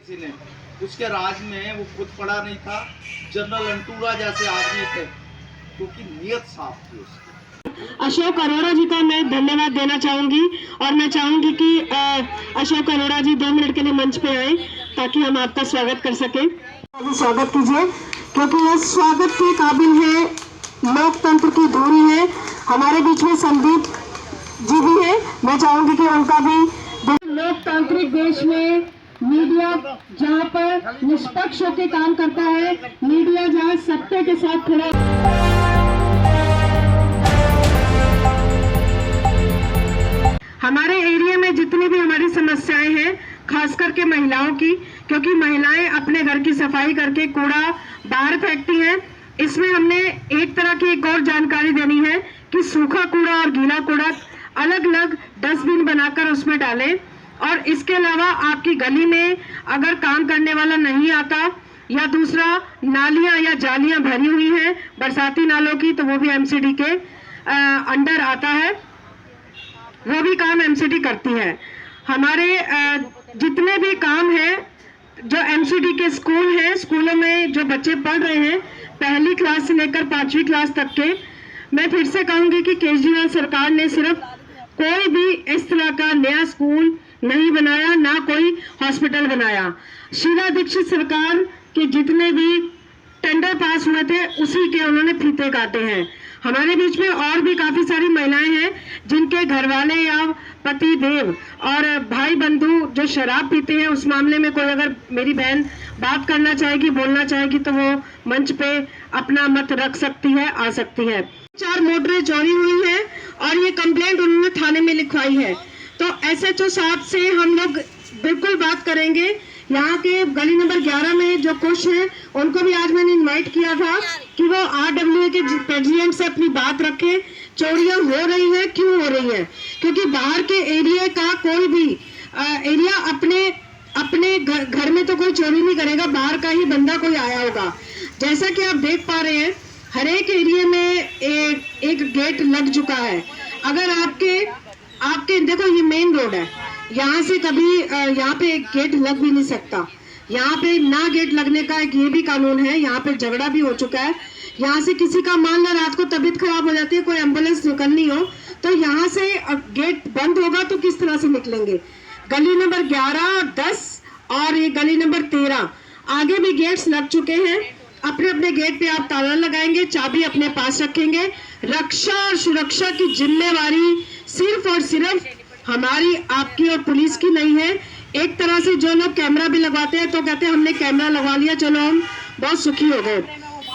किसी ने उसके राज में वो खुद पड़ा नहीं था। जनरल अंटूरा जैसे आदमी थे, क्योंकि नीयत साफ थी उसकी। अशोक अरोड़ा जी का मैं धन्यवाद देना चाहूंगी और मैं चाहूंगी कि अशोक अरोड़ा जी 2 मिनट के लिए मंच पे आए ताकि हम आपका स्वागत कर सके। स्वागत कीजिए, क्योंकि ये स्वागत के काबिल है, लोकतंत्र की धूरी है। हमारे बीच में संदीप जी भी है, मैं चाहूंगी कि उनका भी। लोकतांत्रिक देश में मीडिया जहाँ पर निष्पक्ष होकर काम करता है, मीडिया जहाँ सत्य के साथ खड़ा हमारे एरिया में जितनी भी हमारी समस्याएं हैं, खास करके महिलाओं की, क्योंकि महिलाएं अपने घर की सफाई करके कूड़ा बाहर फेंकती हैं। इसमें हमने एक तरह की एक और जानकारी देनी है कि सूखा कूड़ा और गीला कूड़ा अलग अलग डस्टबिन बनाकर उसमें डालें। और इसके अलावा आपकी गली में अगर काम करने वाला नहीं आता या दूसरा नालियां या जालियां भरी हुई हैं बरसाती नालों की, तो वो भी एमसीडी के अंडर आता है, वो भी काम एमसीडी करती है। हमारे जितने भी काम हैं जो एमसीडी के स्कूल हैं, स्कूलों में जो बच्चे पढ़ रहे हैं पहली क्लास से लेकर 5वीं क्लास तक के, मैं फिर से कहूंगी कि केजरीवाल सरकार ने सिर्फ कोई भी इस तरह का नया स्कूल नहीं बनाया, ना कोई हॉस्पिटल बनाया। शीला दीक्षित सरकार के जितने भी टेंडर पास हुए थे उसी के उन्होंने फीते काटे हैं। हमारे बीच में और भी काफी सारी महिलाएं हैं जिनके घर वाले या पति देव और भाई बंधु जो शराब पीते हैं। उस मामले में कोई अगर मेरी बहन बात करना चाहेगी, बोलना चाहेगी, तो वो मंच पे अपना मत रख सकती है, आ सकती है। 4 मोटरें चोरी हुई है और ये कंप्लेंट उन्होंने थाने में लिखवाई है। तो एसएचओ साहब से हम लोग बिल्कुल बात करेंगे। यहाँ के गली नंबर 11 में जो कुछ है उनको भी आज मैंने इनवाइट किया था कि वो आरडब्ल्यूए के प्रेसिडेंट से अपनी बात रखें। चोरियां हो रही हैं, क्यों हो रही हैं? क्योंकि बाहर के एरिया का कोई भी एरिया अपने घर में तो कोई चोरी नहीं करेगा, बाहर का ही बंदा कोई आया होगा। जैसा कि आप देख पा रहे हैं हर एक एरिया में एक गेट लग चुका है। अगर आपके देखो ये मेन रोड है, यहाँ से कभी यहाँ पे एक गेट लग भी नहीं सकता। यहाँ पे ना गेट लगने का एक ये भी कानून है। यहाँ पे झगड़ा भी हो चुका है। यहाँ से किसी का मान लो रात को तबीयत खराब हो जाती है, कोई एम्बुलेंस निकलनी हो, तो यहाँ से गेट बंद होगा तो किस तरह से निकलेंगे? गली नंबर 11, 10 और ये गली नंबर 13 आगे भी गेट्स लग चुके हैं। अपने अपने गेट पे आप ताला लगाएंगे, चाबी अपने पास रखेंगे। रक्षा और सुरक्षा की जिम्मेवारी सिर्फ और सिर्फ हमारी, आपकी और पुलिस की नहीं है। एक तरह से जो लोग कैमरा भी लगवाते हैं तो कहते हैं हमने कैमरा लगवा लिया, चलो हम बहुत सुखी हो गए।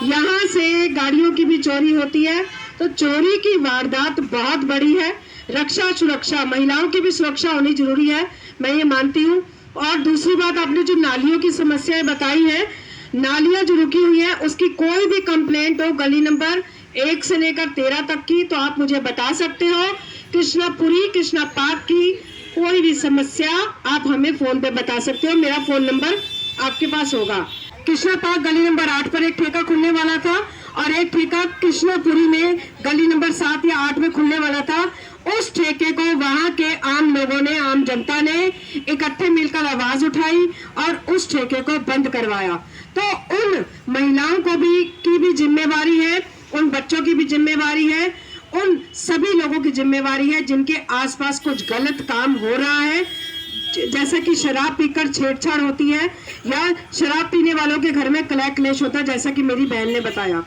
यहाँ से गाड़ियों की भी चोरी होती है, तो चोरी की वारदात बहुत बड़ी है। रक्षा सुरक्षा, महिलाओं की भी सुरक्षा होनी जरूरी है, मैं ये मानती हूँ। और दूसरी बात, आपने जो नालियों की समस्याएं बताई है, नालियां जो रुकी हुई है उसकी कोई भी कंप्लेंट हो गली नंबर 1 से लेकर 13 तक की, तो आप मुझे बता सकते हो। कृष्णापुरी, कृष्णा पार्क की कोई भी समस्या आप हमें फोन पे बता सकते हो, मेरा फोन नंबर आपके पास होगा। कृष्णा पार्क गली नंबर 8 पर एक ठेका खुलने वाला था और एक ठेका कृष्णापुरी में गली नंबर 7 या 8 में खुलने वाला था। उस ठेके को वहां के आम लोगों ने, आम जनता ने इकट्ठे मिलकर आवाज उठाई और उस ठेके को बंद करवाया। तो उन महिलाओं को भी की भी जिम्मेवारी है, उन बच्चों की भी जिम्मेवारी है, उन सभी लोगों की जिम्मेवारी है जिनके आसपास कुछ गलत काम हो रहा है, जैसे कि शराब पीकर छेड़छाड़ होती है या शराब पीने वालों के घर में कलह क्लेश होता है, जैसा कि मेरी बहन ने बताया।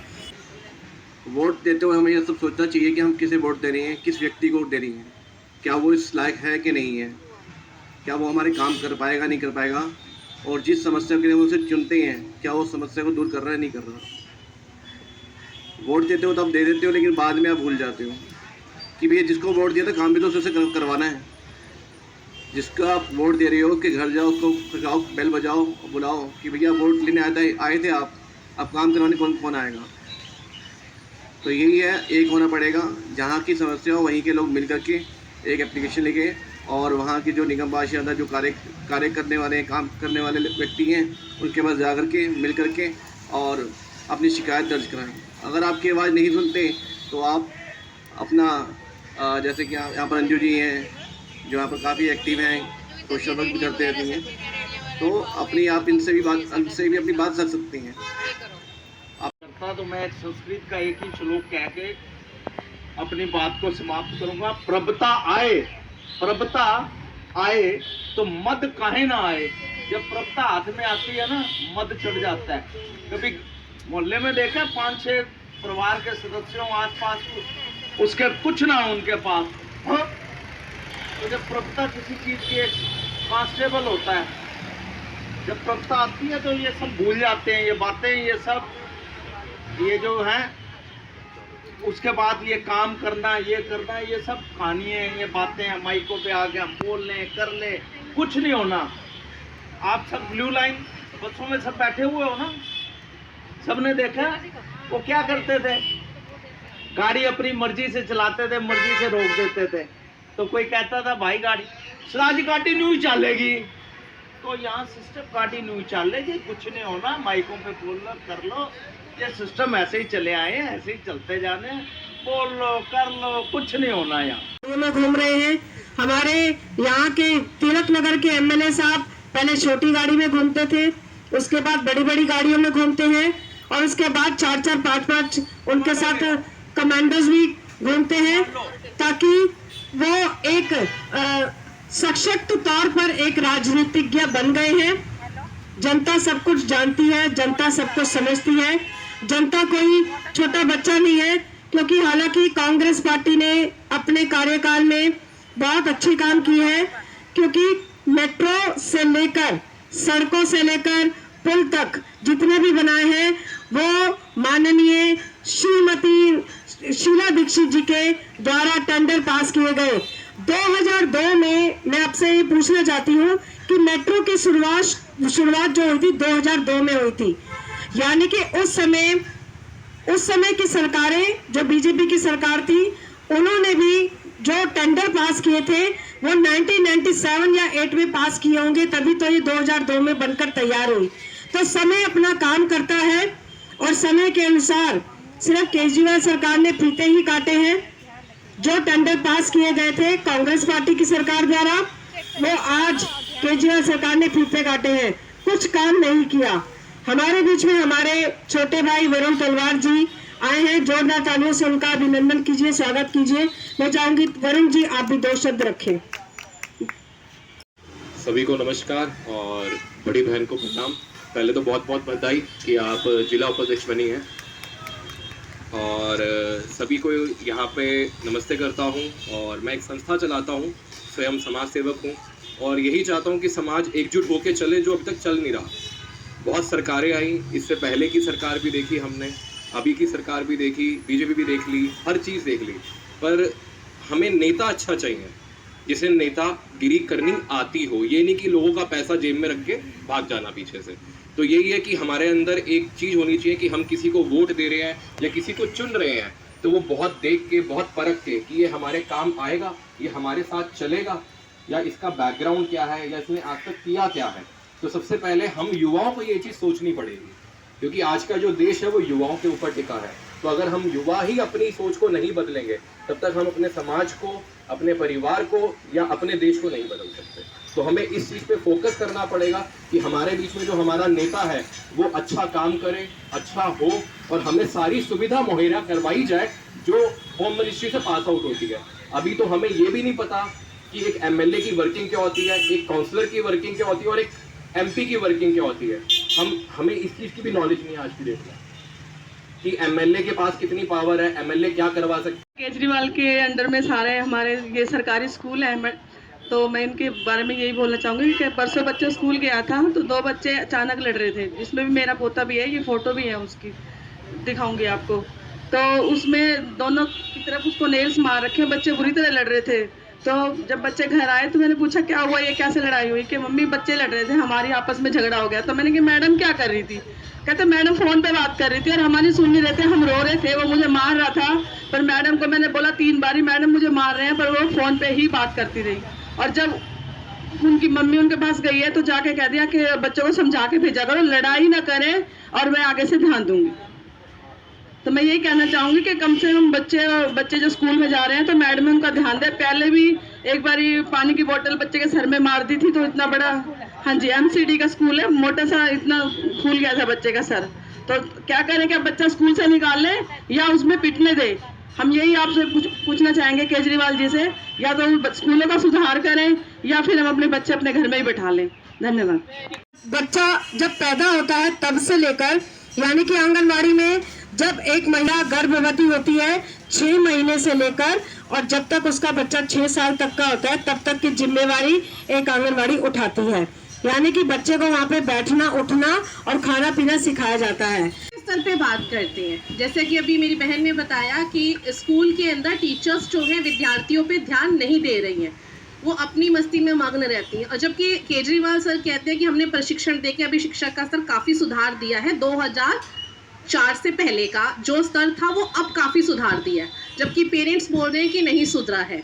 वोट देते हुए हमें यह सब सोचना चाहिए कि हम किसे वोट दे रहे हैं, किस व्यक्ति को वोट दे रही हैं, क्या वो इस लायक है कि नहीं है, क्या वो हमारे काम कर पाएगा नहीं कर पाएगा, और जिस समस्या के लिए वो उसे चुनते हैं क्या वो समस्या को दूर कर रहा है नहीं कर रहा। वोट देते हो तो आप दे देते हो, लेकिन बाद में आप भूल जाते हो कि भैया जिसको वोट दिया था काम भी तो उसे करवाना है। जिसको आप वोट दे रहे हो कि घर जाओ, उसको जाओ, बेल बजाओ, बुलाओ कि भैया वोट लेने आए थे आप, अब काम करवाने कौन आएगा? तो यही है, एक होना पड़ेगा। जहाँ की समस्या हो वहीं के लोग मिल करके एक एप्लीकेशन लेके, और वहाँ की जो निगम पार्षद जो कार्य करने वाले, काम करने वाले व्यक्ति हैं, उनके पास जा कर के मिल करके और अपनी शिकायत दर्ज कराएं। अगर आपकी आवाज़ नहीं सुनते तो आप अपना जैसे कि यहाँ पर अंजू जी हैं जो यहाँ पर काफ़ी एक्टिव हैं, सोशल वर्क भी करते रहती हैं, तो अपनी आप इनसे भी अपनी बात रख सकती हैं। करता तो मैं संस्कृत का एक ही श्लोक कह के अपनी बात को समाप्त करूंगा। प्रभुता आए तो मद काहे ना आए। जब प्रभुता हाथ में आती है ना, मद चढ़ जाता है। कभी मोहल्ले में देखा 5-6 परिवार के सदस्यों आसपास उसके कुछ ना उनके पास, हाँ? तो जब प्रभुता किसी चीज की एक कांस्टेबल होता है, जब प्रभुता आती है तो ये सब भूल जाते हैं, ये बातें, ये सब, ये जो है उसके बाद ये काम करना, ये करना, ये सब कहानियाँ हैं, ये बातें हैं। माइकों पे आके हम बोल लें, कर ले, कुछ नहीं होना। आप सब ब्लू लाइन बसों में सब बैठे हुए हो ना, सबने देखा वो क्या करते थे, गाड़ी अपनी मर्जी से चलाते थे, मर्जी से रोक देते थे। तो कोई कहता था भाई गाड़ी न्यू चलेगी, तो यहाँ सिस्टम गाड़ी न्यू चलेगी, कुछ नहीं होना, माइकों पे बोल लो, कर लो, ये सिस्टम ऐसे ही चले आए हैं, ऐसे ही चलते जाने, बोल लो, कर लो, कुछ नहीं होना। यहाँ में घूम रहे हैं हमारे यहाँ के तिलक नगर के एमएलए साहब, पहले छोटी गाड़ी में घूमते थे, उसके बाद बड़ी बड़ी गाड़ियों में घूमते हैं, और उसके बाद 4-4, 5-5 उनके साथ कमांडोज भी घूमते हैं, ताकि वो एक सशक्त तौर पर एक राजनीतिज्ञ बन गए हैं। जनता सब कुछ जानती है, जनता सब कुछ समझती है, जनता कोई छोटा बच्चा नहीं है। क्योंकि हालांकि कांग्रेस पार्टी ने अपने कार्यकाल में बहुत अच्छे काम किए हैं, क्योंकि मेट्रो से लेकर, सड़कों से लेकर पुल तक जितने भी बनाए हैं वो माननीय श्रीमती शीला दीक्षित जी के द्वारा टेंडर पास किए गए। 2002 में मैं आपसे ये पूछना चाहती हूँ कि मेट्रो की शुरुआत जो हुई थी 2002 में हुई थी, यानी कि उस समय की सरकारें, जो बीजेपी की सरकार थी, उन्होंने भी जो टेंडर पास किए थे वो 1997 या 8 में पास किए होंगे, तभी तो ये 2002 में बनकर तैयार हुई। तो समय अपना काम करता है, और समय के अनुसार सिर्फ केजरीवाल सरकार ने फीते ही काटे हैं। जो टेंडर पास किए गए थे कांग्रेस पार्टी की सरकार द्वारा, वो आज केजरीवाल सरकार ने फीते काटे हैं, कुछ काम नहीं किया। हमारे बीच में हमारे छोटे भाई वरुण तलवार जी आए हैं, जोरदार तालियों से उनका अभिनंदन कीजिए, स्वागत कीजिए। मैं चाहूंगी वरुण जी आप भी 2 शब्द रखें। सभी को नमस्कार और बड़ी बहन को प्रणाम। पहले तो बहुत बहुत बधाई कि आप जिला उपाध्यक्ष बनी हैं, और सभी को यहाँ पे नमस्ते करता हूँ। और मैं एक संस्था चलाता हूँ, स्वयं समाज सेवक हूँ, और यही चाहता हूँ कि समाज एकजुट होकर चले, जो अभी तक चल नहीं रहा। बहुत सरकारें आई, इससे पहले की सरकार भी देखी हमने, अभी की सरकार भी देखी, बीजेपी भी देख ली, हर चीज़ देख ली, पर हमें नेता अच्छा चाहिए जिसे नेतागिरी करनी आती हो। ये नहीं कि लोगों का पैसा जेब में रख के भाग जाना पीछे से। तो यही है कि हमारे अंदर एक चीज़ होनी चाहिए कि हम किसी को वोट दे रहे हैं या किसी को चुन रहे हैं, तो वो बहुत देख के, बहुत परख के कि ये हमारे काम आएगा, ये हमारे साथ चलेगा, या इसका बैकग्राउंड क्या है, या इसने आज तक किया क्या है। तो सबसे पहले हम युवाओं को ये चीज़ सोचनी पड़ेगी, क्योंकि आज का जो देश है वो युवाओं के ऊपर टिका है। तो अगर हम युवा ही अपनी सोच को नहीं बदलेंगे, तब तक हम अपने समाज को, अपने परिवार को या अपने देश को नहीं बदल सकते। तो हमें इस चीज़ पे फोकस करना पड़ेगा कि हमारे बीच में जो हमारा नेता है वो अच्छा काम करे, अच्छा हो, और हमें सारी सुविधा मुहैया करवाई जाए जो होम मिनिस्ट्री से पास आउट होती है। अभी तो हमें ये भी नहीं पता कि एक एमएलए की वर्किंग क्या होती है, एक काउंसलर की वर्किंग क्या होती है, और एक एमपी की वर्किंग क्या होती है। हमें इस चीज़ की भी नॉलेज नहीं है आज की डेट में कि एमएलए के पास कितनी पावर है, एमएलए क्या करवा सकते। केजरीवाल के अंडर में सारे हमारे ये सरकारी स्कूल हैं, तो मैं इनके बारे में यही बोलना चाहूँगी कि परसों बच्चा स्कूल गया था, तो 2 बच्चे अचानक लड़ रहे थे, जिसमें भी मेरा पोता भी है, ये फोटो भी है उसकी, दिखाऊंगी आपको। तो उसमें दोनों की तरफ उसको नेल्स मार रखे, बच्चे बुरी तरह लड़ रहे थे। तो जब बच्चे घर आए तो मैंने पूछा क्या हुआ, ये कैसे लड़ाई हुई, कि मम्मी बच्चे लड़ रहे थे, हमारी आपस में झगड़ा हो गया। तो मैंने कहा मैडम क्या कर रही थी, कहते मैडम फ़ोन पे बात कर रही थी और हमारी सुन नहीं रहे थे, हम रो रहे थे, वो मुझे मार रहा था। पर मैडम को मैंने बोला 3 बारी मैडम मुझे मार रहे हैं, पर वो फ़ोन पे ही बात करती रही। और जब उनकी मम्मी उनके पास गई है तो जाके कह दिया कि बच्चों को समझा के भेजा करो, लड़ाई ना करें, और मैं आगे से ध्यान दूंगी। तो मैं यही कहना चाहूँगी कि कम से कम बच्चे जो स्कूल में जा रहे हैं तो मैडम उनका ध्यान दें। पहले भी एक बारी पानी की बोतल बच्चे के सर में मार दी थी, तो इतना बड़ा हाँ जी, एमसीडी का स्कूल है। मोटा सा इतना फूल गया था बच्चे का सर, तो क्या करें, क्या बच्चा स्कूल से निकाल ले या उसमें पिटने दे। हम यही आपसे पूछना चाहेंगे केजरीवाल जी से, या तो स्कूलों का सुधार करें या फिर हम अपने बच्चे अपने घर में ही बैठा लें। धन्यवाद। बच्चा जब पैदा होता है तब से लेकर, यानी कि आंगनवाड़ी में जब एक महिला गर्भवती होती है 6 महीने से लेकर, और जब तक उसका बच्चा 6 साल तक का होता है तब तक की जिम्मेवारी एक आंगनवाड़ी उठाती है। यानी कि बच्चे को वहाँ पे बैठना, उठना और खाना पीना सिखाया जाता है। स्तर पे बात करते हैं, जैसे कि अभी मेरी बहन ने बताया कि स्कूल के अंदर टीचर्स जो हैं विद्यार्थियों पे ध्यान नहीं दे रही हैं, वो अपनी मस्ती में मग्न रहती हैं। और जबकि केजरीवाल सर कहते हैं कि हमने प्रशिक्षण देके अभी शिक्षा का स्तर काफ़ी सुधार दिया है, 2004 से पहले का जो स्तर था वो अब काफ़ी सुधार दिया है, जबकि पेरेंट्स बोल रहे हैं कि नहीं सुधरा है।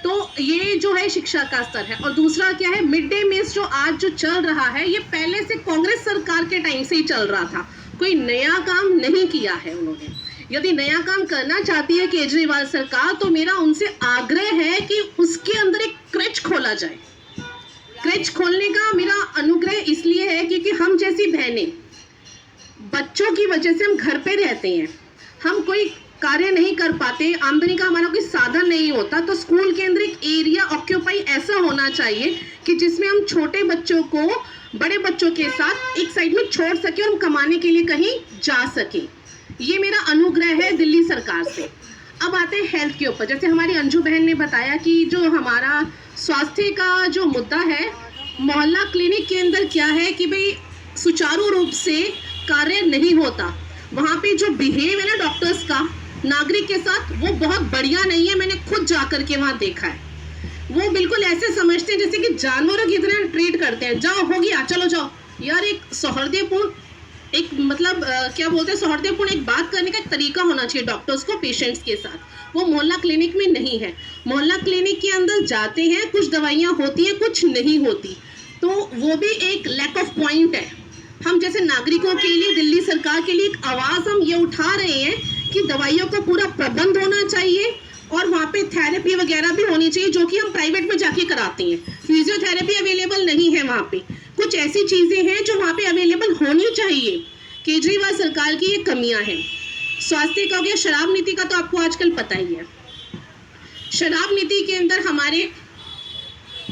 तो ये जो है शिक्षा का स्तर है। और दूसरा क्या है, मिड डे मील्स जो आज जो चल रहा है, ये पहले से कांग्रेस सरकार के टाइम से ही चल रहा था, कोई नया काम नहीं किया है उन्होंने। यदि नया काम करना चाहती है केजरीवाल सरकार, तो मेरा उनसे आग्रह है कि उसके अंदर एक क्रेच खोला जाए। क्रेच खोलने का मेरा अनुग्रह इसलिए है क्योंकि हम जैसी बहनें, बच्चों की वजह से हम घर पे रहते हैं, हम कोई कार्य नहीं कर पाते, आमदनी का हमारा कोई साधन नहीं होता, तो स्कूल के अंदर एक एरिया ऑक्यूपाई ऐसा होना चाहिए कि जिसमें हम छोटे बच्चों को बड़े बच्चों के साथ एक साइड में छोड़ सके और कमाने के लिए कहीं जा सके। ये मेरा अनुग्रह है दिल्ली सरकार से। अब आते हैं हेल्थ के ऊपर। जैसे हमारी अंजू बहन ने बताया कि जो हमारा स्वास्थ्य का जो मुद्दा है, मोहल्ला क्लिनिक के अंदर क्या है कि भाई सुचारू रूप से कार्य नहीं होता। वहाँ पे जो बिहेव है ना डॉक्टर्स का नागरिक के साथ, वो बहुत बढ़िया नहीं है। मैंने खुद जा करके वहाँ देखा है। वो बिल्कुल ऐसे समझते हैं जैसे कि जानवरों की तरह ट्रीट करते हैं। जाओ, हो गया, चलो जाओ। यार एक सौहार्दपूर्ण, एक मतलब क्या बोलते हैं, सौहार्दपूर्ण एक बात करने का एक तरीका होना चाहिए डॉक्टर्स को पेशेंट्स के साथ। वो मोहल्ला क्लिनिक में नहीं है। मोहल्ला क्लिनिक के अंदर जाते हैं, कुछ दवाइयाँ होती हैं, कुछ नहीं होती, तो वो भी एक लैक ऑफ पॉइंट है। हम जैसे नागरिकों के लिए, दिल्ली सरकार के लिए एक आवाज़ हम ये उठा रहे हैं कि दवाइयों का पूरा प्रबंध होना चाहिए और वहाँ पे थेरेपी वगैरह भी होनी चाहिए, जो कि हम प्राइवेट में जाके कराते हैं। फिजियोथेरेपी अवेलेबल नहीं है वहाँ पे, कुछ ऐसी चीज़ें हैं जो वहाँ पे अवेलेबल होनी चाहिए। केजरीवाल सरकार की ये कमियाँ हैं। स्वास्थ्य का हो गया, शराब नीति का तो आपको आजकल पता ही है। शराब नीति के अंदर हमारे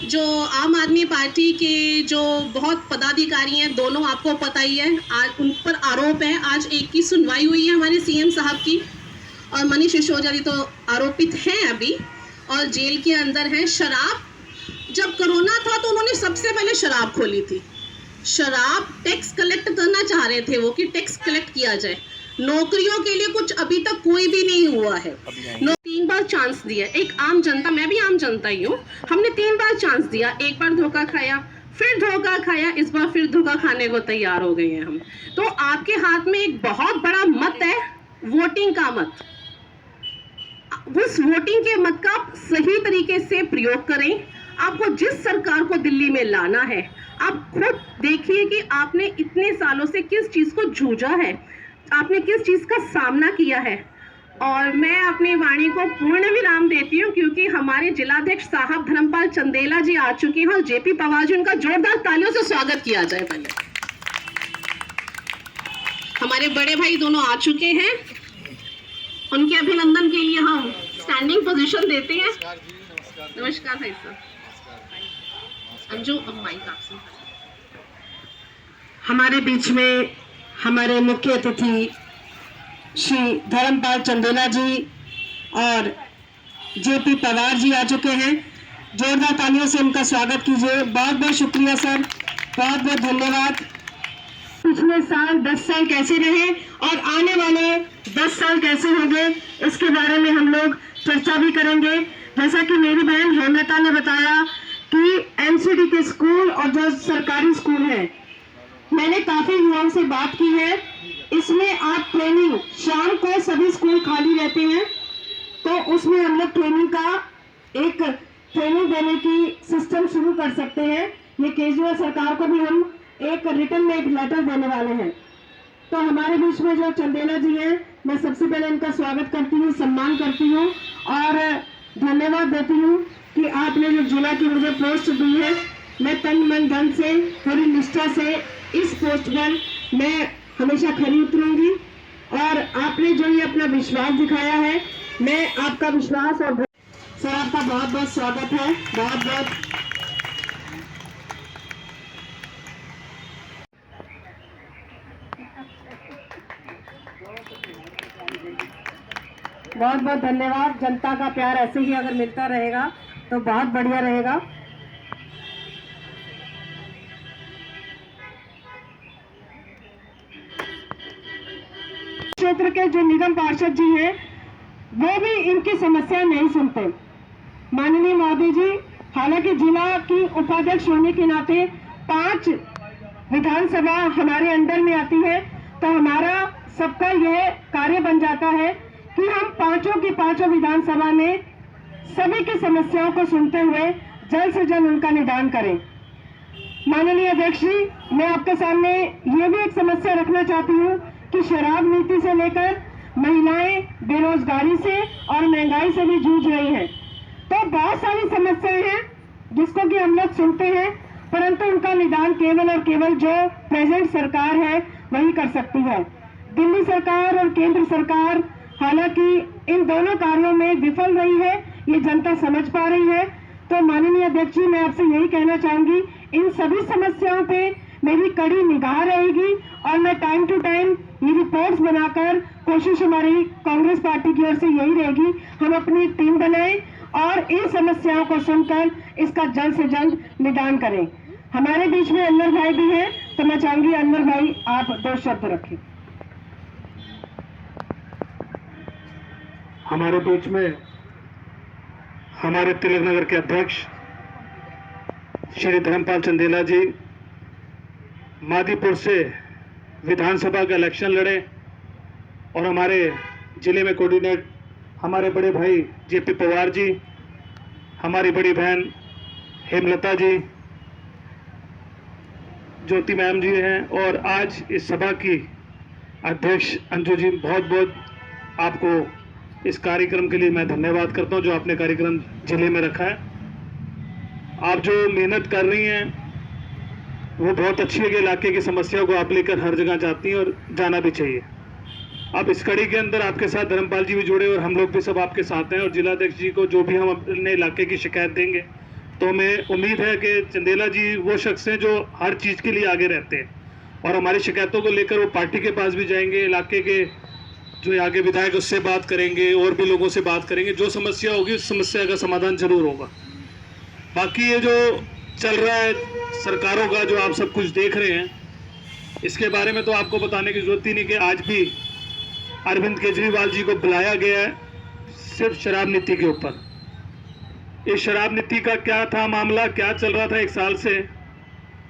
जो आम आदमी पार्टी के जो बहुत पदाधिकारी हैं, दोनों आपको पता ही है, आज उन पर आरोप है। आज एक की सुनवाई हुई है हमारे सीएम साहब की, और मनीष सिसोदिया जी तो आरोपित हैं अभी और जेल के अंदर हैं। शराब, जब कोरोना था तो उन्होंने सबसे पहले शराब खोली थी। शराब टैक्स कलेक्ट करना चाह रहे थे वो, कि टैक्स कलेक्ट किया जाए। नौकरियों के लिए कुछ अभी तक कोई भी नहीं हुआ है। 3 बार चांस दिया, एक आम जनता, मैं भी आम जनता ही हूँ, हमने 3 बार चांस दिया। एक बार धोखा खाया, फिर धोखा खाया, इस बार फिर धोखा खाने को तैयार हो गए हैं हम। तो आपके हाथ में एक बहुत बड़ा मत है, वोटिंग का मत। उस वोटिंग के मत का आप सही तरीके से प्रयोग करें। आपको जिस सरकार को दिल्ली में लाना है, आप खुद देखिए कि आपने इतने सालों से किस चीज को जूझा है, आपने किस चीज का सामना किया है। और मैं अपनी वाणी को पूर्ण विराम देती हूँ, क्योंकि हमारे जिलाध्यक्ष साहब धर्मपाल चंदेला जी आ चुके हैं और जेपी पवार जी, उनका जोरदार तालियों से स्वागत किया जाए। पहले हमारे बड़े भाई दोनों आ चुके हैं, उनके अभिनंदन के लिए हम स्टैंडिंग पोजीशन देते हैं। नमस्कार भाई साहब। अंजू, अब माइक आपसे। हमारे बीच में हमारे मुख्य अतिथि श्री धर्मपाल चंदेला जी और जेपी पवार जी आ चुके हैं। जोरदार तालियों से उनका स्वागत कीजिए। बहुत बहुत शुक्रिया सर, बहुत बहुत धन्यवाद। पिछले साल 10 साल कैसे रहे और आने वाले 10 साल कैसे होंगे, इसके बारे में हम लोग चर्चा भी करेंगे। जैसा कि मेरी बहन हेमलता ने बताया कि एमसीडी के स्कूल और जो सरकारी स्कूल है, मैंने काफी युवाओं से बात की है। इसमें आप ट्रेनिंग, शाम को सभी स्कूल खाली रहते हैं, तो उसमें हम लोग ट्रेनिंग का एक ट्रेनिंग देने की सिस्टम शुरू कर सकते हैं। ये केजरीवाल सरकार को भी हम एक रिटर्न में एक लेटर देने वाले हैं। तो हमारे बीच में जो चंदेला जी हैं, मैं सबसे पहले इनका स्वागत करती हूँ, सम्मान करती हूँ और धन्यवाद देती हूँ कि आपने जो जिला की मुझे पोस्ट दी है, मैं तन मन धन से पूरी निष्ठा से इस पोस्ट पर मैं हमेशा खरी उतरूंगी और आपने जो ये अपना विश्वास दिखाया है, मैं आपका विश्वास और सर आपका बहुत बहुत स्वागत है। बहुत बहुत धन्यवाद। जनता का प्यार ऐसे ही अगर मिलता रहेगा तो बहुत बढ़िया रहेगा। क्षेत्र के जो निगम पार्षद जी हैं वो भी इनकी समस्या नहीं सुनते। माननीय महोदय जी, हालांकि जिला की उपाध्यक्ष होने के नाते 5 विधानसभा हमारे अंडर में आती है, तो हमारा सबका यह कार्य बन जाता है कि हम पांचों की पांचों विधानसभा में सभी की समस्याओं को सुनते हुए जल्द से जल्द उनका निदान करें। माननीय अध्यक्ष जी, मैं आपके सामने ये भी एक समस्या रखना चाहती हूँ कि शराब नीति से लेकर महिलाएं बेरोजगारी से और महंगाई से भी जूझ रही हैं। तो बहुत सारी समस्याएं हैं जिसको कि हम लोग सुनते हैं, परंतु उनका निदान केवल और केवल जो प्रेजेंट सरकार है वही कर सकती है। दिल्ली सरकार और केंद्र सरकार हालांकि इन दोनों कार्यों में विफल रही है, ये जनता समझ पा रही है। तो माननीय अध्यक्ष जी, मैं आपसे यही कहना चाहूंगी, इन सभी समस्याओं पे मेरी कड़ी निगाह रहेगी और मैं टाइम टू टाइम ये रिपोर्ट्स बनाकर, कोशिश हमारी कांग्रेस पार्टी की ओर से यही रहेगी, हम अपनी टीम बनाएं और इन समस्याओं को सुनकर इसका जल्द से जल्द निदान करें। हमारे बीच में अनवर भाई भी हैं, तो मैं चाहूंगी अनवर भाई आप 2 शब्द रखें। हमारे बीच में हमारे तिलक नगर के अध्यक्ष श्री धर्मपाल चंदेला जी मादीपुर से विधानसभा का इलेक्शन लड़े और हमारे जिले में कोऑर्डिनेट हमारे बड़े भाई जेपी पवार जी, हमारी बड़ी बहन हेमलता जी, ज्योति मैम जी हैं और आज इस सभा की अध्यक्ष अंजू जी, बहुत बहुत आपको इस कार्यक्रम के लिए मैं धन्यवाद करता हूं जो आपने कार्यक्रम जिले में रखा है। आप जो मेहनत कर रही हैं वो बहुत अच्छी है कि इलाके की समस्याओं को आप लेकर हर जगह जाती हैं और जाना भी चाहिए। अब इस कड़ी के अंदर आपके साथ धर्मपाल जी भी जुड़े और हम लोग भी सब आपके साथ हैं और जिलाध्यक्ष जी को जो भी हम अपने इलाके की शिकायत देंगे, तो हमें उम्मीद है कि चंदेला जी वो शख्स हैं जो हर चीज़ के लिए आगे रहते हैं और हमारी शिकायतों को लेकर वो पार्टी के पास भी जाएंगे, इलाके के जो आगे विधायक उससे बात करेंगे और भी लोगों से बात करेंगे, जो समस्या होगी उस समस्या का समाधान जरूर होगा। बाकी ये जो चल रहा है सरकारों का, जो आप सब कुछ देख रहे हैं, इसके बारे में तो आपको बताने की जरूरत ही नहीं कि आज भी अरविंद केजरीवाल जी को बुलाया गया है सिर्फ शराब नीति के ऊपर। इस शराब नीति का क्या था मामला, क्या चल रहा था 1 साल से,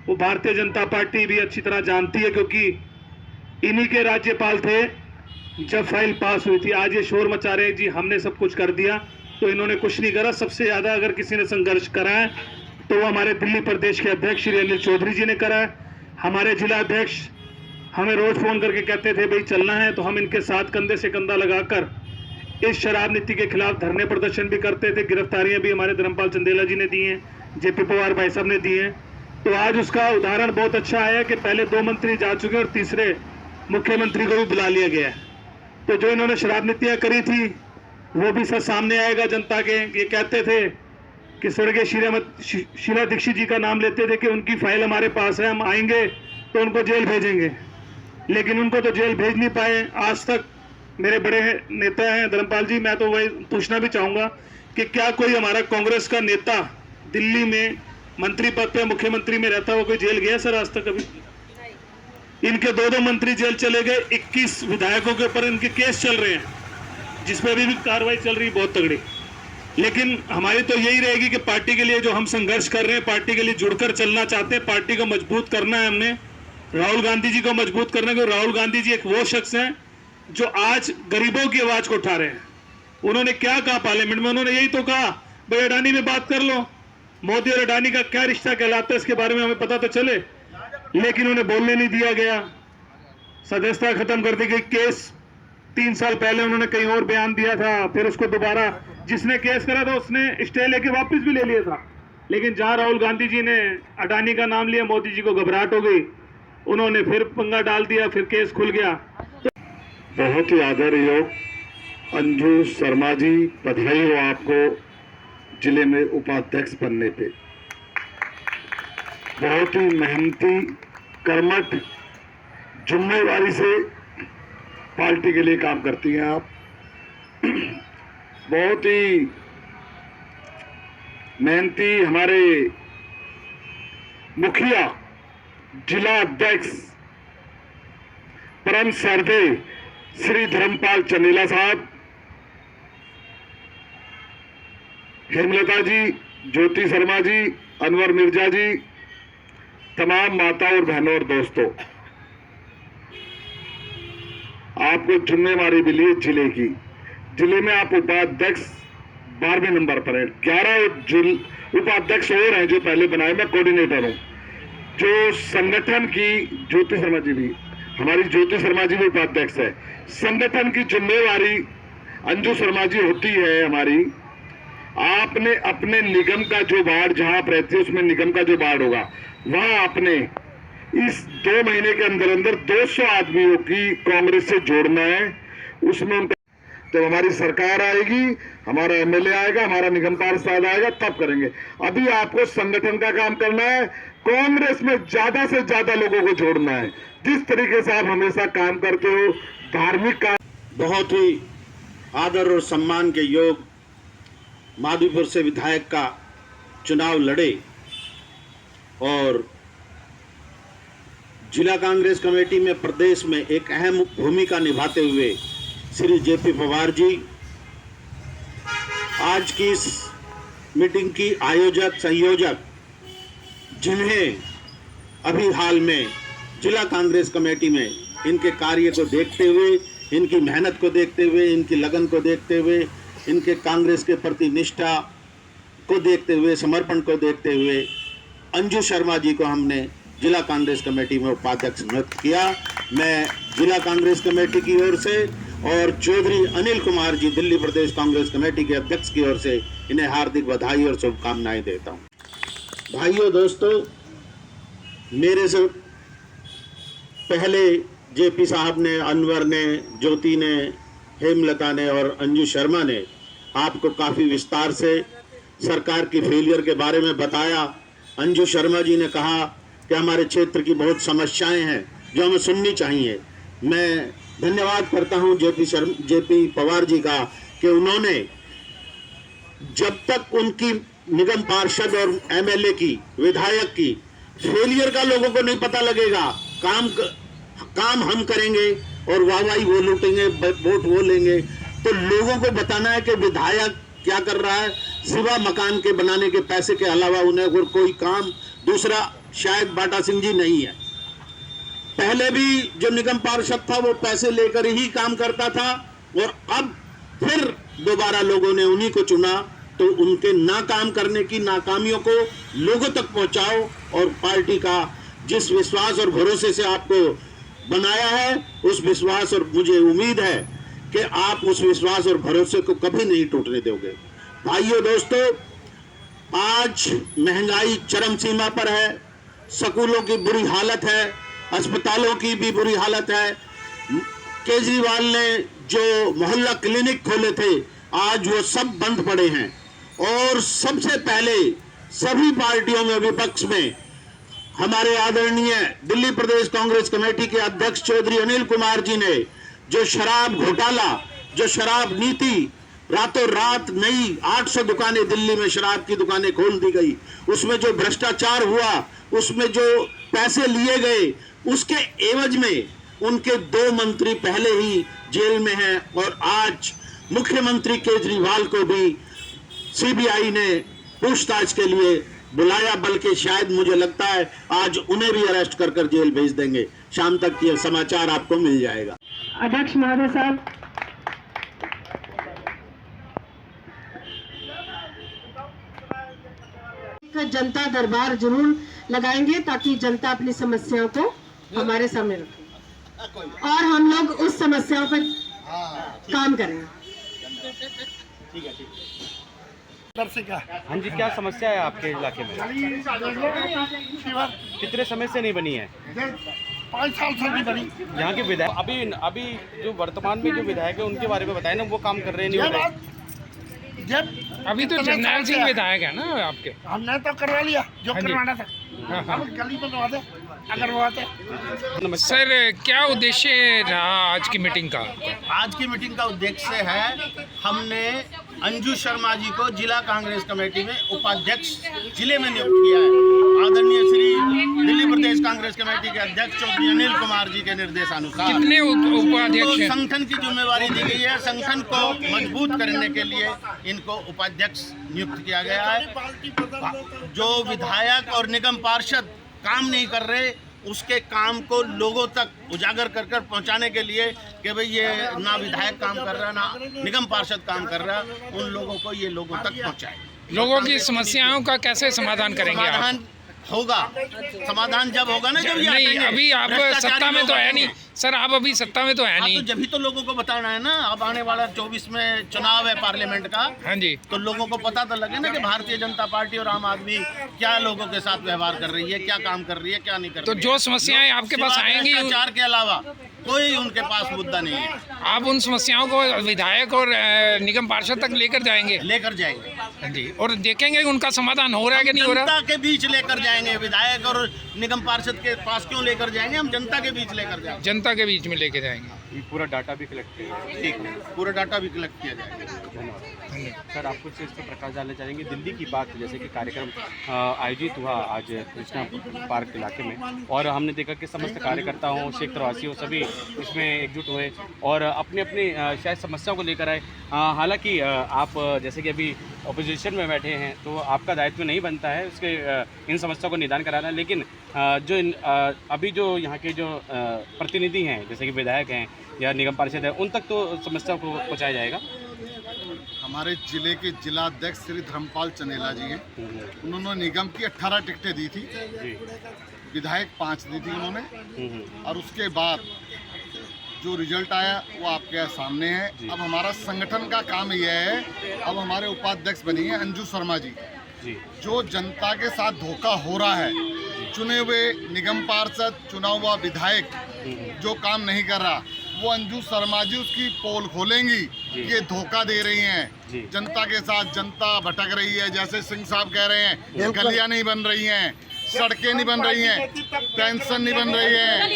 वो भारतीय जनता पार्टी भी अच्छी तरह जानती है क्योंकि इन्हीं के राज्यपाल थे जब फाइल पास हुई थी। आज ये शोर मचा रहे हैं जी हमने सब कुछ कर दिया, तो इन्होंने कुछ नहीं करा। सबसे ज़्यादा अगर किसी ने संघर्ष करा है तो वो हमारे दिल्ली प्रदेश के अध्यक्ष श्री अनिल चौधरी जी ने करा है। हमारे जिला अध्यक्ष हमें रोज फ़ोन करके कहते थे भाई चलना है, तो हम इनके साथ कंधे से कंधा लगाकर इस शराब नीति के खिलाफ धरने प्रदर्शन भी करते थे। गिरफ्तारियां भी हमारे धर्मपाल चंदेला जी ने दी हैं, जेपी पवार भाई साहब ने दी हैं। तो आज उसका उदाहरण बहुत अच्छा आया कि पहले 2 मंत्री जा चुके और तीसरे मुख्यमंत्री को भी बुला लिया गया है। तो जो इन्होंने शराब नीतियाँ करी थी वो भी सब सामने आएगा जनता के। ये कहते थे कि स्वर्गीय शीला दीक्षित जी का नाम लेते थे कि उनकी फाइल हमारे पास है, हम आएंगे तो उनको जेल भेजेंगे, लेकिन उनको तो जेल भेज नहीं पाए आज तक। मेरे बड़े नेता हैं धर्मपाल जी, मैं तो वही पूछना भी चाहूँगा कि क्या कोई हमारा कांग्रेस का नेता दिल्ली में मंत्री पद पे मुख्यमंत्री में रहता हुआ कोई जेल गया सर आज तक? कभी इनके 2 मंत्री जेल चले गए, 21 विधायकों के ऊपर इनके केस चल रहे हैं जिसपे भी कार्रवाई चल रही बहुत तगड़ी। लेकिन हमारी तो यही रहेगी कि पार्टी के लिए जो हम संघर्ष कर रहे हैं, पार्टी के लिए जुड़कर चलना चाहते हैं, पार्टी को मजबूत करना है। हमने राहुल गांधी जी को मजबूत करना है। राहुल गांधी जी एक वो शख्स हैं जो आज गरीबों की आवाज को उठा रहे हैं। उन्होंने क्या कहा पार्लियामेंट में? उन्होंने यही तो कहा भाई अडानी में बात कर लो, मोदी और अडानी का क्या रिश्ता कहलाता है इसके बारे में हमें पता तो चले। लेकिन उन्हें बोलने नहीं दिया गया, सदस्यता खत्म कर दी गई। केस 3 साल पहले उन्होंने कहीं और बयान दिया था, फिर उसको दोबारा जिसने केस करा था उसने स्टे लेके वापस भी ले लिया था। लेकिन जहां राहुल गांधी जी ने अडानी का नाम लिया, मोदी जी को घबराहट हो गई, उन्होंने फिर पंगा डाल दिया, फिर केस खुल गया। बहुत ही आदर योग अंजू शर्मा जी, बधाई हो आपको जिले में उपाध्यक्ष बनने पे। बहुत ही मेहनती, कर्मठ, जिम्मेवारी से पार्टी के लिए काम करती हैं आप। बहुत ही मेहनती हमारे मुखिया, जिला अध्यक्ष परम श्रद्धेय श्री धर्मपाल चंदेला साहब, हेमलता जी, ज्योति शर्मा जी, अनवर मिर्जा जी, तमाम माता और बहनों और दोस्तों, आपको जिम्मेवारी मिली है जिले की। जिले में आप उपाध्यक्ष 12वें नंबर पर है। 11 उपाध्यक्ष और हैं जो पहले बनाए, मैं कोऑर्डिनेटर हूं। जो संगठन की ज्योति शर्मा जी भी, हमारी ज्योति शर्मा जी भी उपाध्यक्ष है। संगठन की जिम्मेवारी अंजू शर्मा जी होती है हमारी। आपने अपने निगम का जो वार्ड, जहां आप रहते हैं उसमें निगम का जो वार्ड होगा, वहां आपने इस 2 महीने के अंदर अंदर 200 आदमियों की कांग्रेस से जोड़ना है। उसमें उनका जब हमारी सरकार आएगी, हमारा एमएलए आएगा, हमारा निगम पार्षद आएगा, तब करेंगे। अभी आपको संगठन का काम करना है, कांग्रेस में ज्यादा से ज्यादा लोगों को जोड़ना है। जिस तरीके से आप हमेशा काम करते हो, धार्मिक काम। बहुत ही आदर और सम्मान के योग माधोपुर से विधायक का चुनाव लड़े और जिला कांग्रेस कमेटी में प्रदेश में एक अहम भूमिका निभाते हुए श्री जेपी पवार जी आज की इस मीटिंग की आयोजक संयोजक, जिन्हें अभी हाल में जिला कांग्रेस कमेटी में इनके कार्य को देखते हुए, इनकी मेहनत को देखते हुए, इनकी लगन को देखते हुए, इनके कांग्रेस के प्रति निष्ठा को देखते हुए, समर्पण को देखते हुए अंजू शर्मा जी को हमने जिला कांग्रेस कमेटी में उपाध्यक्ष नियुक्त किया। मैं जिला कांग्रेस कमेटी की ओर से और चौधरी अनिल कुमार जी, दिल्ली प्रदेश कांग्रेस कमेटी के अध्यक्ष की ओर से इन्हें हार्दिक बधाई और शुभकामनाएं देता हूं। भाइयों दोस्तों, मेरे से पहले जेपी साहब ने, अनवर ने, ज्योति ने, हेमलता ने और अंजू शर्मा ने आपको काफ़ी विस्तार से सरकार की फेलियर के बारे में बताया। अंजू शर्मा जी ने कहा कि हमारे क्षेत्र की बहुत समस्याएं हैं जो हमें सुननी चाहिए। मैं धन्यवाद करता हूं जेपी पवार जी का कि उन्होंने, जब तक उनकी निगम पार्षद और एमएलए की, विधायक की फेलियर का लोगों को नहीं पता लगेगा, काम हम करेंगे और वाहवाही वो लूटेंगे, वोट वो लेंगे, तो लोगों को बताना है कि विधायक क्या कर रहा है, सिवा मकान के बनाने के पैसे के अलावा उन्हें और कोई काम दूसरा शायद बाटा सिंह जी नहीं है। पहले भी जो निगम पार्षद था वो पैसे लेकर ही काम करता था और अब फिर दोबारा लोगों ने उन्हीं को चुना। तो उनके ना काम करने की नाकामियों को लोगों तक पहुंचाओ और पार्टी का जिस विश्वास और भरोसे से आपको बनाया है, उस विश्वास और मुझे उम्मीद है कि आप उस विश्वास और भरोसे को कभी नहीं टूटने दोगे। भाइयों दोस्तों, आज महंगाई चरम सीमा पर है, स्कूलों की बुरी हालत है, अस्पतालों की भी बुरी हालत है। केजरीवाल ने जो मोहल्ला क्लिनिक खोले थे, आज वो सब बंद पड़े हैं। और सबसे पहले सभी पार्टियों में, विपक्ष में, हमारे आदरणीय दिल्ली प्रदेश कांग्रेस कमेटी के अध्यक्ष चौधरी अनिल कुमार जी ने जो शराब घोटाला, जो शराब नीति, रातों रात नई 800 दुकानें दिल्ली में शराब की दुकानें खोल दी गई, उसमें जो भ्रष्टाचार हुआ, उसमें जो पैसे लिए गए, उसके एवज में उनके 2 मंत्री पहले ही जेल में हैं और आज मुख्यमंत्री केजरीवाल को भी सीबीआई ने पूछताछ के लिए बुलाया, बल्कि शायद मुझे लगता है आज उन्हें भी अरेस्ट कर जेल भेज देंगे। शाम तक ये समाचार आपको मिल जाएगा। अध्यक्ष महोदय साहब, जनता दरबार जरूर लगाएंगे ताकि जनता अपनी समस्याओं को हमारे सामने रखे और हम लोग उस समस्याओं पर काम करें। हाँ जी, क्या समस्या है आपके इलाके में? कितने समय से नहीं बनी है? 5 साल से नहीं बनी। यहाँ के विधायक अभी जो वर्तमान में जो विधायक है उनके बारे में बताए ना, वो काम कर रहे हैं नहीं हो रहे? जब अभी तो जरनैल सिंह विधायक है ना आपके। हमने तो करवा लिया जो हाँ जी। करवाना था। हाँ, हाँ। अब गली बनवा दे अगर वो आते। सर, क्या उद्देश्य रहा आज की मीटिंग का? आज की मीटिंग का उद्देश्य है, हमने अंजू शर्मा जी को जिला कांग्रेस कमेटी में उपाध्यक्ष जिले में नियुक्त किया है। आदरणीय श्री दिल्ली प्रदेश कांग्रेस कमेटी के अध्यक्ष चौधरी अनिल कुमार जी के निर्देशानुसार कितने उपाध्यक्ष हैं? संगठन की जिम्मेवारी दी गई है। संगठन को मजबूत करने के लिए इनको उपाध्यक्ष नियुक्त किया गया है। जो विधायक और निगम पार्षद काम नहीं कर रहे, उसके काम को लोगों तक उजागर कर कर पहुंचाने के लिए कि भाई ये ना विधायक काम कर रहा, ना निगम पार्षद काम कर रहा, उन लोगों को ये लोगों तक पहुंचाए। लोगों की समस्याओं का कैसे समाधान करेंगे आप? समाधान होगा, समाधान जब होगा ना, जब ये नहीं, हटेंगे। अभी आप भ्रष्टाचारी सत्ता में लोग तो है हटेंगे। नहीं सर, आप अभी सत्ता में तो है हाँ, नहीं। तो जब भी तो लोगों को बताना है ना। अब आने वाला 24 में चुनाव है पार्लियामेंट का। हाँ जी। तो लोगों को पता तो लगे ना कि भारतीय जनता पार्टी और आम आदमी क्या लोगों के साथ व्यवहार कर रही है, क्या काम कर रही है, क्या नहीं कर तो रही है। जो समस्याएं आपके पास सिवाय आएंगी, भ्रष्टाचार के अलावा कोई उनके पास मुद्दा नहीं है। आप उन समस्याओं को विधायक और निगम पार्षद तक लेकर जाएंगे? लेकर जाएंगे। हाँ जी। और देखेंगे उनका समाधान हो रहा है कि नहीं हो रहा? जनता के बीच लेकर जाएंगे। विधायक और निगम पार्षद के पास क्यों लेकर जाएंगे, हम जनता के बीच लेकर जाएंगे। जनता के बीच में लेके जाएंगे। ये पूरा डाटा भी कलेक्ट किया जाएगा। ठीक है, पूरा डाटा भी कलेक्ट किया जाएगा। धन्यवाद सर। आप कुछ इस पर प्रकाश डालना चाहेंगे? दिल्ली की बात, जैसे कि कार्यक्रम आयोजित हुआ आज कृष्णा पार्क इलाके में, और हमने देखा कि समस्त कार्यकर्ता हों, क्षेत्रवासी हों, सभी इसमें एकजुट हुए और अपने अपने शायद समस्याओं को लेकर आए। हालांकि आप जैसे कि अभी अपोजिशन में बैठे हैं तो आपका दायित्व नहीं बनता है उसके इन समस्याओं को निदान कराना, लेकिन अभी जो यहाँ के जो प्रतिनिधि हैं, जैसे कि विधायक हैं या निगम पार्षद है, उन तक तो समस्या को पहुँचाया जाएगा। हमारे जिले के जिला अध्यक्ष श्री धर्मपाल चनेला जी हैं। उन्होंने निगम की 18 टिकटें दी थी, विधायक 5 दी थी उन्होंने, और उसके बाद जो रिजल्ट आया वो आपके सामने है। अब हमारा संगठन का काम यह है, अब हमारे उपाध्यक्ष बनी है अंजू शर्मा जी। जो जनता के साथ धोखा हो रहा है, चुने हुए निगम पार्षद, चुना हुआ विधायक जो काम नहीं कर रहा, वो अंजू शर्मा जी उसकी पोल खोलेंगी। ये धोखा दे रही हैं जनता के साथ, जनता भटक रही है। जैसे सिंह साहब कह रहे हैं, गलियां नहीं बन रही हैं, सड़कें नहीं बन रही हैं, पेंशन नहीं बन रही है,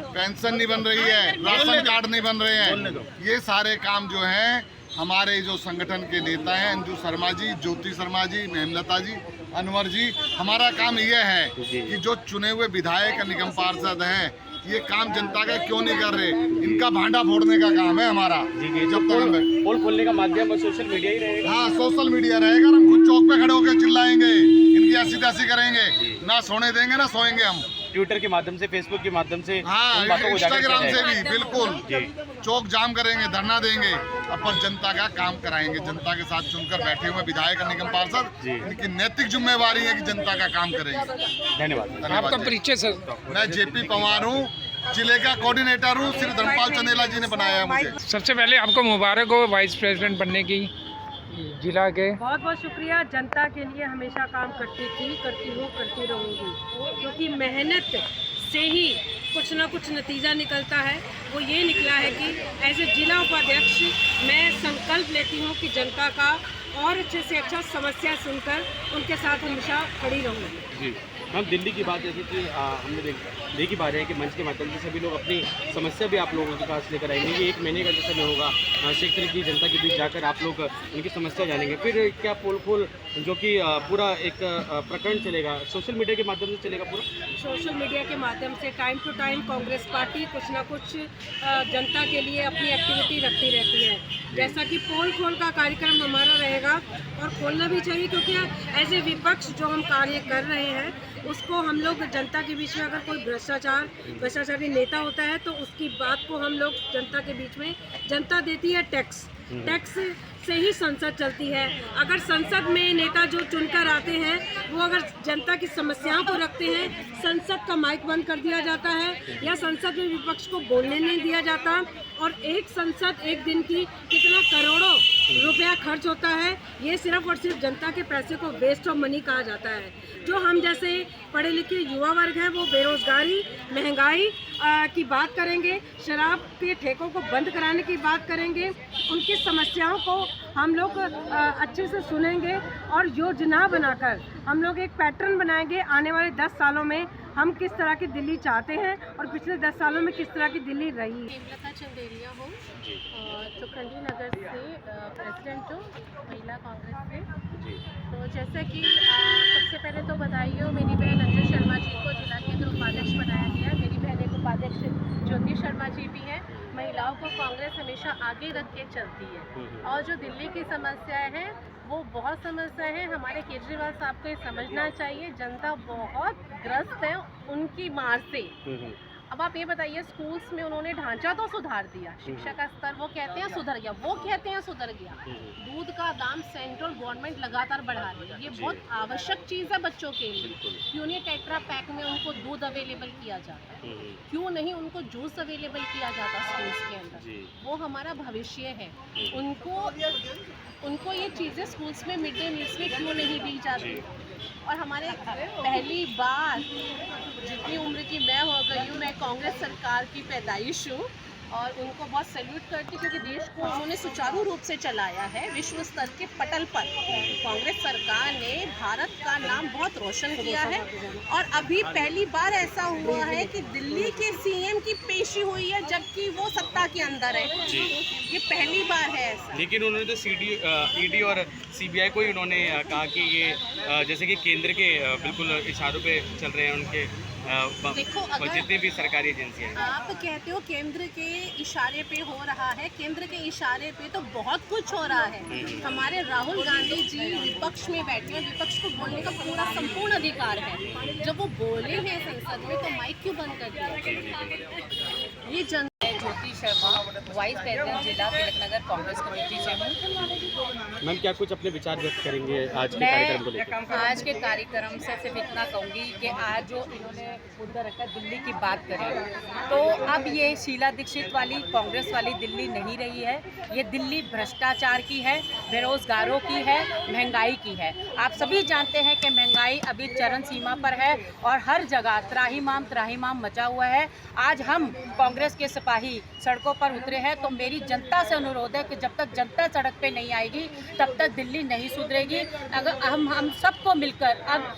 पेंशन नहीं बन रही है, राशन कार्ड नहीं बन रहे हैं। ये सारे काम जो हैं हमारे जो संगठन के नेता हैं, अंजू शर्मा जी, ज्योति शर्मा जी, मेहमलता जी, अनवर जी, हमारा काम यह है कि जो चुने हुए विधायक निगम पार्षद हैं, ये काम जनता का क्यों नहीं कर रहे, इनका भांडा फोड़ने का काम है हमारा। जब तक पोल खोलने का माध्यम सोशल मीडिया ही रहेगा। हाँ, सोशल मीडिया रहेगा। हम खुद चौक पे खड़े होकर चिल्लाएंगे, इनकी ऐसी तैसी करेंगे, ना सोने देंगे ना सोएंगे हम। ट्विटर के माध्यम से, फेसबुक के माध्यम से, हाँ, इंस्टाग्राम से भी बिल्कुल चौक जाम करेंगे, धरना देंगे, पर जनता का काम कराएंगे। जनता के साथ चुनकर बैठे हुए विधायक और निगम पार्षद, इनकी नैतिक जिम्मेवारी है कि जनता का काम करेंगे। धन्यवाद। आपका परिचय सर? मैं जेपी पवार हूँ, जिले का कोऑर्डिनेटर हूँ। श्री धर्मपाल चनेला जी ने बनाया है मुझे। सबसे पहले आपको मुबारक हो वाइस प्रेसिडेंट बनने की जिला के। बहुत बहुत शुक्रिया। जनता के लिए हमेशा काम करती थी, करती हूँ, करती रहूँगी, क्योंकि मेहनत से ही कुछ ना कुछ नतीजा निकलता है। वो ये निकला है कि एज ए जिला उपाध्यक्ष मैं संकल्प लेती हूँ कि जनता का और अच्छे से अच्छा समस्या सुनकर उनके साथ हमेशा खड़ी रहूँगी। जी, हम दिल्ली की बात जैसे कि हमने देखी पा रहे हैं कि मंच के माध्यम से सभी लोग अपनी समस्या भी आप लोगों के पास लेकर आएंगे। ये 1 महीने का जो समय होगा, क्षेत्र की जनता के बीच जाकर आप लोग उनकी समस्या जानेंगे। फिर क्या पोल खोल जो कि पूरा एक प्रकरण चलेगा, सोशल मीडिया के माध्यम से चलेगा पूरा? सोशल मीडिया के माध्यम से time to time Congress party कुछ ना कुछ जनता के लिए अपनी एक्टिविटी रखती रहती है। जैसा कि पोल खोल का कार्यक्रम हमारा रहेगा और खोलना भी चाहिए, क्योंकि एज ए विपक्ष जो हम कार्य कर रहे हैं उसको हम लोग जनता के बीच में, अगर कोई भ्रष्टाचारी नेता होता है तो उसकी बात को हम लोग जनता के बीच में, जनता देती है टैक्स से ही संसद चलती है। अगर संसद में नेता जो चुनकर आते हैं वो अगर जनता की समस्याओं को रखते हैं, संसद का माइक बंद कर दिया जाता है या संसद में विपक्ष को बोलने नहीं दिया जाता, और एक संसद एक दिन की कितना करोड़ों रुपया खर्च होता है, ये सिर्फ और सिर्फ जनता के पैसे को वेस्ट ऑफ मनी कहा जाता है। जो हम जैसे पढ़े लिखे युवा वर्ग हैं वो बेरोजगारी, महंगाई की बात करेंगे, शराब के ठेकों को बंद कराने की बात करेंगे, उनकी समस्याओं को हम लोग अच्छे से सुनेंगे और योजना बनाकर हम लोग एक पैटर्न बनाएंगे आने वाले 10 सालों में हम किस तरह की दिल्ली चाहते हैं और पिछले 10 सालों में किस तरह की दिल्ली रही। हेमलता चंदेलिया हूँ, चौखंडी नगर से प्रेसिडेंट हूँ महिला कांग्रेस से। तो जैसा कि सबसे पहले तो बधाई हो मेरी बहन अंजू शर्मा जी को जिला केंद्र उपाध्यक्ष बनाया गया। मेरी बहन एक उपाध्यक्ष ज्योति शर्मा जी भी हैं। महिलाओं को कांग्रेस हमेशा आगे रख के चलती है और जो दिल्ली की समस्याएं हैं वो बहुत समस्या है। हमारे केजरीवाल साहब को ये समझना चाहिए, जनता बहुत ग्रस्त है उनकी मार से। अब आप ये बताइए, स्कूल्स में उन्होंने ढांचा तो सुधार दिया, शिक्षा का स्तर वो कहते हैं सुधर गया, वो कहते हैं सुधर गया। दूध का दाम सेंट्रल गवर्नमेंट लगातार बढ़ा रही है, ये बहुत आवश्यक चीज़ है बच्चों के लिए। क्यों नहीं टेट्रा पैक में उनको दूध अवेलेबल किया जाता, क्यों नहीं उनको जूस अवेलेबल किया जाता स्कूल्स के अंदर? वो हमारा भविष्य है। उनको ये चीज़ें स्कूल्स में मिड डे मील्स में क्यों नहीं दी जाती? और हमारे पहली बार जितनी उम्र की मैं हो गई हूँ, मैं कांग्रेस सरकार की पैदाइश हूँ और उनको बहुत सैल्यूट करती हूँ क्योंकि देश को उन्होंने सुचारू रूप से चलाया है विश्व स्तर के पटल पर। कांग्रेस सरकार ने भारत का नाम बहुत रोशन किया है और अभी पहली बार ऐसा हुआ है कि दिल्ली के सीएम की पेशी हुई है जबकि वो सत्ता के अंदर है। ये पहली बार है ऐसा। लेकिन उन्होंने तो ईडी और सीबीआई को ही उन्होंने कहा कि ये जैसे कि केंद्र के बिल्कुल इशारों पे चल रहे हैं उनके देखो, अगर जितनी भी सरकारी एजेंसियां हैं। आप कहते हो केंद्र के इशारे पे हो रहा है, केंद्र के इशारे पे तो बहुत कुछ हो रहा है। हमारे राहुल गांधी जी विपक्ष में बैठे हैं, विपक्ष को बोलने का पूरा संपूर्ण अधिकार है। जब वो बोले हैं संसद में तो माइक क्यों बंद कर दिया? ये जन ज्योति शर्मा, वाइस प्रेसिडेंट जिला तिलकनगर कांग्रेस कमेटी से हूँ। मैम, क्या कुछ अपने विचार व्यक्त करेंगे आज के कार्यक्रम को लेकर? आज के कार्यक्रम से सिर्फ इतना कहूँगी कि आज जो इन्होंने मुद्दा रखा दिल्ली की बात करें तो अब ये शीला दीक्षित वाली कांग्रेस वाली दिल्ली नहीं रही है। ये दिल्ली भ्रष्टाचार की है, बेरोजगारों की है, महंगाई की है। आप सभी जानते हैं कि महंगाई अभी चरम सीमा पर है और हर जगह त्राहिमाम मचा हुआ है। आज हम कांग्रेस के सिपाही सड़कों पर उतरे हैं तो मेरी जनता से अनुरोध है कि जब तक जनता सड़क पे नहीं आएगी तब तक दिल्ली नहीं सुधरेगी। अगर हम सबको मिलकर अब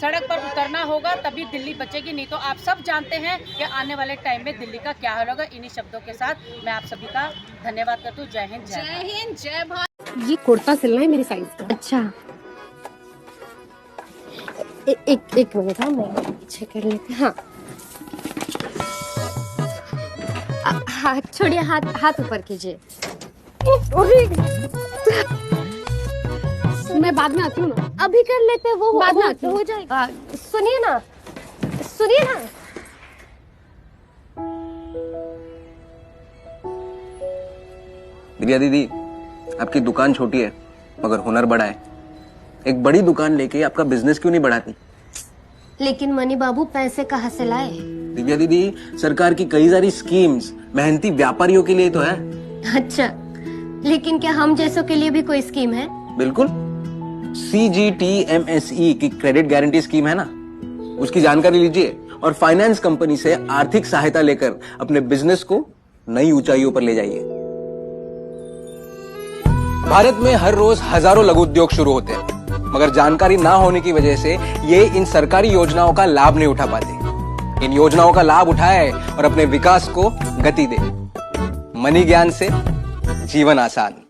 सड़क पर उतरना होगा तभी दिल्ली बचेगी, नहीं तो आप सब जानते हैं कि आने वाले टाइम में दिल्ली का क्या हाल होगा। इन्हीं शब्दों के साथ मैं आप सभी का धन्यवाद करती हूँ। जय हिंद, जय भारत। ये कुर्ता सिलना है मेरी साइज का। अच्छा, एक मिनट, हाँ मैं पीछे कर लेती। हाँ हाथ छोड़िए, हाथ ऊपर कीजिए। मैं बाद में आती हूँ ना। अभी कर लेते हैं, वो बाद में आती हूँ, हो जाएगा। सुनिए ना। दिव्या दीदी, आपकी दुकान छोटी है मगर हुनर बड़ा है। एक बड़ी दुकान लेके आपका बिजनेस क्यों नहीं बढ़ाती? लेकिन मनी बाबू पैसे कहाँ से लाए? दिव्या दीदी, सरकार की कई सारी स्कीम्स मेहनती व्यापारियों के लिए तो है। अच्छा, लेकिन क्या हम जैसों के लिए भी कोई स्कीम है? बिल्कुल, CGTMSE की क्रेडिट गारंटी स्कीम है ना, उसकी जानकारी लीजिए और फाइनेंस कंपनी से आर्थिक सहायता लेकर अपने बिजनेस को नई ऊंचाइयों पर ले जाइए। भारत में हर रोज हजारों लघु उद्योग शुरू होते हैं मगर जानकारी ना होने की वजह से ये इन सरकारी योजनाओं का लाभ नहीं उठा पाते। इन योजनाओं का लाभ उठाए और अपने विकास को गति दे। मनी ज्ञान से जीवन आसान।